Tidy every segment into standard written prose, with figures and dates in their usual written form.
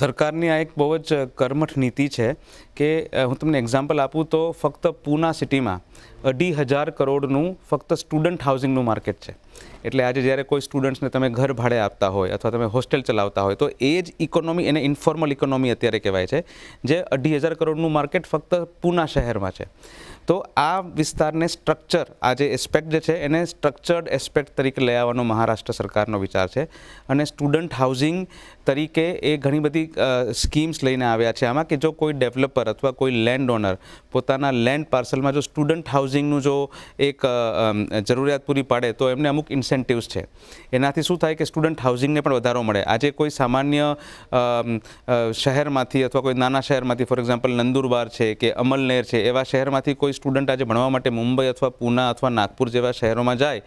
સરકારની આ એક બહુ જ કર્મઠ નીતિ છે કે હું તમને એક્ઝામ્પલ આપું તો ફક્ત પૂના સિટીમાં 2,500 કરોડનું ફક્ત સ્ટુડન્ટ હાઉસિંગનું માર્કેટ છે. એટલે આજે જ્યારે કોઈ સ્ટુડન્ટ્સને તમે ઘર ભાડે આપતા હોય અથવા તમે હોસ્ટેલ ચલાવતા હોય તો એ જ ઇકોનોમી, એને ઇન્ફોર્મલ ઇકોનોમી અત્યારે કહેવાય છે, જે 2,500 કરોડનું માર્કેટ ફક્ત પૂના શહેરમાં છે. તો આ વિસ્તારને સ્ટ્રક્ચર, આ જે એસ્પેક્ટ જે છે એને સ્ટ્રક્ચર્ડ એસ્પેક્ટ તરીકે લઈ આવવાનો મહારાષ્ટ્ર સરકારનો વિચાર છે. અને સ્ટુડન્ટ હાઉસિંગ તરીકે એ ઘણી બધી સ્કીમ્સ લઈને આવ્યા છે આમાં, કે જો કોઈ ડેવલપર અથવા કોઈ લેન્ડ ઓનર પોતાના લેન્ડ પાર્સલમાં જો સ્ટુડન્ટ હાઉસિંગનું જો એક જરૂરિયાત પૂરી પાડે તો એમને અમુક ઇન્સેન્ટિવ્સ છે. એનાથી શું થાય કે સ્ટુડન્ટ હાઉસિંગને પણ વધારો મળે. આજે કોઈ સામાન્ય શહેરમાંથી અથવા કોઈ નાના શહેરમાંથી, ફોર એક્ઝામ્પલ નંદુરબાર છે કે અમલનેર છે, એવા શહેરમાંથી કોઈ સ્ટુડન્ટ આજે ભણવા માટે મુંબઈ અથવા પૂના અથવા નાગપુર જેવા શહેરોમાં જાય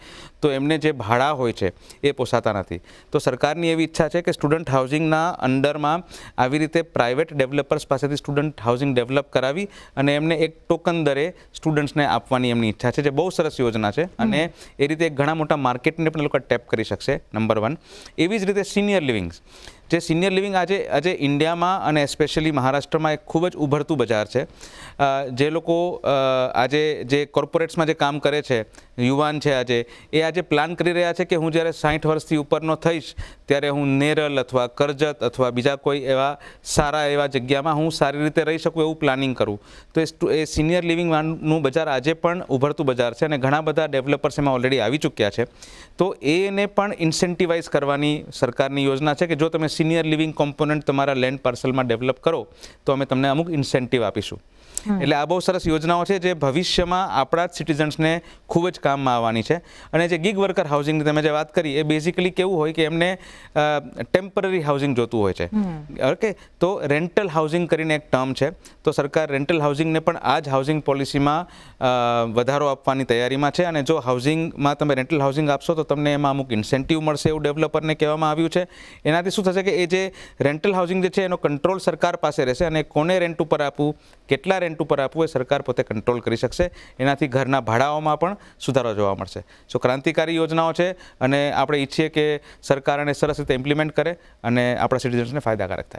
તો એમને જે ભાડા હોય છે એ પોસાતા નથી. તો સરકારની એવી ઈચ્છા છે કે સ્ટુડન્ટ હાઉસિંગના અંડરમાં આવી રીતે પ્રાઇવેટ ડેવલપર્સ પાસેથી સ્ટુડન્ટ હાઉસિંગ ડેવલપ કરાવી અને એમને એક ટોકન દરે સ્ટુડન્ટ્સને આપવાની એમની ઈચ્છા છે, જે બહુ સરસ યોજના છે. અને એ રીતે ઘણા મોટા માર્કેટને પણ લોકો ટેપ કરી શકશે, નંબર 1. એવી જ રીતે સિનિયર લિવિંગ્સ, જે સિનિયર લિવિંગ આજે ઇન્ડિયામાં અને સ્પેશિયલી મહારાષ્ટ્રમાં એક ખૂબ જ ઉભરતું બજાર છે. જે લોકો આજે જે કોર્પોરેટ્સમાં જે કામ કરે છે, યુવાન છે આજે પ્લાન કરી રહ્યા છે કે હું જ્યારે 60 વર્ષથી ઉપરનો થઈશ ત્યારે હું નેરલ અથવા કરજત અથવા બીજા કોઈ એવા સારા એવા જગ્યામાં હું સારી રીતે રહી શકું એવું પ્લાનિંગ કરું. તો એ સિનિયર લિવિંગનું બજાર આજે પણ ઉભરતું બજાર છે અને ઘણા બધા ડેવલપર્સ એમાં ઓલરેડી આવી ચૂક્યા છે. તો એને પણ ઇન્સેન્ટિવાઇઝ કરવાની સરકારની યોજના છે કે જો તમે સિનિયર લિવિંગ કોમ્પોનન્ટ તમારા લેન્ડ પાર્સલમાં ડેવલપ કરો તો અમે તમને અમુક ઇન્સેન્ટિવ આપીશું. એટલે આ બહુ સરસ યોજનાઓ છે જે ભવિષ્યમાં આપણા જ સિટીઝન્સને ખૂબ જ કામમાં આવવાની છે. અને જે ગિગ વર્કર હાઉસિંગની તમે જે વાત કરી, એ બેઝિકલી કેવું હોય કે એમને ટેમ્પરરી હાઉસિંગ જોતું હોય છે. ઓકે, તો રેન્ટલ હાઉસિંગ કરીને એક ટર્મ છે. તો સરકાર રેન્ટલ હાઉસિંગને પણ આ જ હાઉસિંગ પોલિસીમાં વધારો આપવાની તૈયારીમાં છે. અને જો હાઉસિંગમાં તમે રેન્ટલ હાઉસિંગ આપશો તો તમને એમાં અમુક ઇન્સેન્ટિવ મળશે એવું ડેવલપરને કહેવામાં આવ્યું છે. એનાથી શું થશે કે એ જે રેન્ટલ હાઉસિંગ જે છે એનો કંટ્રોલ સરકાર પાસે રહેશે અને કોને રેન્ટ ઉપર આપવું, કેટલા રેન્ટ ઉપર આપવું, એ સરકાર પોતે કંટ્રોલ કરી શકશે. એનાથી ઘરના ભાડાઓમાં પણ સુધારો જોવા મળશે. સો ક્રાંતિકારી યોજનાઓ છે અને આપણે ઈચ્છીએ કે સરકાર એને સરસ રીતે ઇમ્પ્લિમેન્ટ કરે અને આપણા સિટીઝન્સને ફાયદાકારક થાય.